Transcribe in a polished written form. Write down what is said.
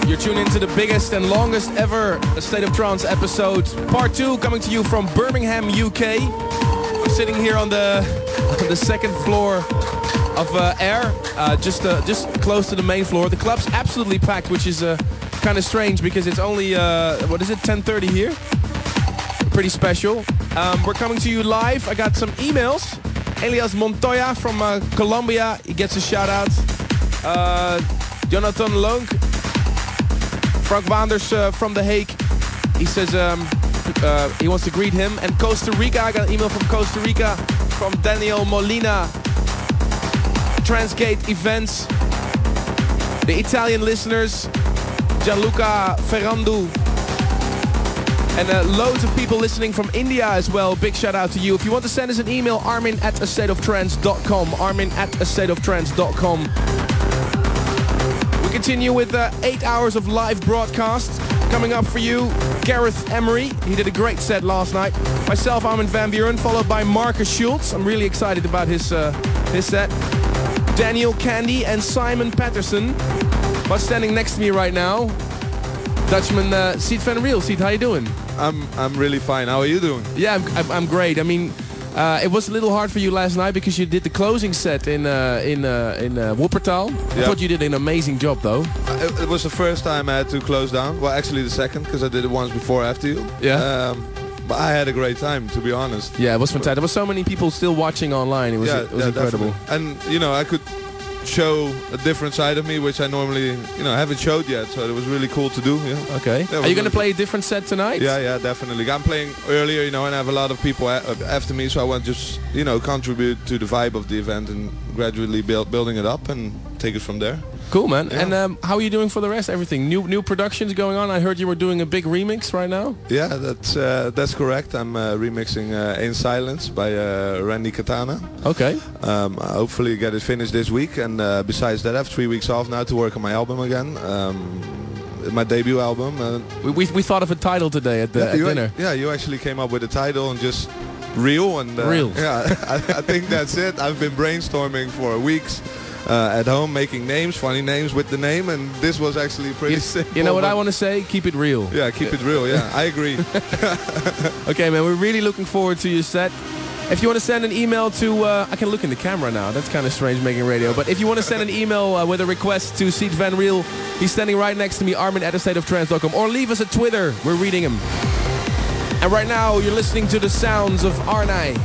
You're tuned into the biggest and longest ever State of Trance episode, part 2, coming to you from Birmingham, UK. I'm sitting here on the second floor of Air, just close to the main floor. The club's absolutely packed, which is kind of strange because it's only 10:30 here. Pretty special. We're coming to you live. I got some emails. Elias Montoya from Colombia, he gets a shout out. Jonathan Lonk, Frank Waanders from The Hague, he says he wants to greet him. And Costa Rica, I got an email from Costa Rica from Daniel Molina. Transgate Events. The Italian listeners, Gianluca Ferrandu. And loads of people listening from India as well. Big shout out to you. If you want to send us an email, armin@astateoftrance.com. armin@astateoftrance.com. We continue with 8 hours of live broadcast. Coming up for you, Gareth Emery. He did a great set last night. Myself, Armin van Buuren, followed by Marcus Schultz. I'm really excited about his set. Daniel Candy and Simon Patterson. But standing next to me right now, Dutchman Siet van Riel. Siet, how you doing? I'm really fine. How are you doing? Yeah, I'm great. I mean, it was a little hard for you last night because you did the closing set in Wuppertal. I thought you did an amazing job, though. It was the first time I had to close down. Well, actually the second, because I did it once before after you. Yeah. But I had a great time, to be honest. Yeah, it was fantastic. There were so many people still watching online. It was incredible. Definitely. And you know, I could show a different side of me, which I normally, haven't showed yet. So it was really cool to do. Yeah. Okay. Are you going to play a different set tonight? Yeah, definitely. I'm playing earlier, and I have a lot of people after me, so I want to just, contribute to the vibe of the event and gradually building it up and take it from there. Cool, man. Yeah. And how are you doing for the rest? Everything new productions going on? I heard you were doing a big remix right now. Yeah, that's correct. I'm remixing In Silence by Randy Katana. Okay. Hopefully get it finished this week. And besides that, I have 3 weeks off now to work on my album again. My debut album. We thought of a title today at dinner. You actually came up with a title and just Real. And Real. Yeah, I think that's it. I've been brainstorming for weeks. At home, making names, funny names with the name, and this was actually pretty simple. You know what I want to say? Keep it real. Yeah, keep it real, yeah. I agree. Okay, man, we're really looking forward to your set. If you want to send an email to... I can look in the camera now. That's kind of strange making radio. But if you want to send an email with a request to Siet van Riel, he's standing right next to me, armin@astateoftrance.com. Or leave us a Twitter. We're reading him. And right now, you're listening to the sounds of Arnai.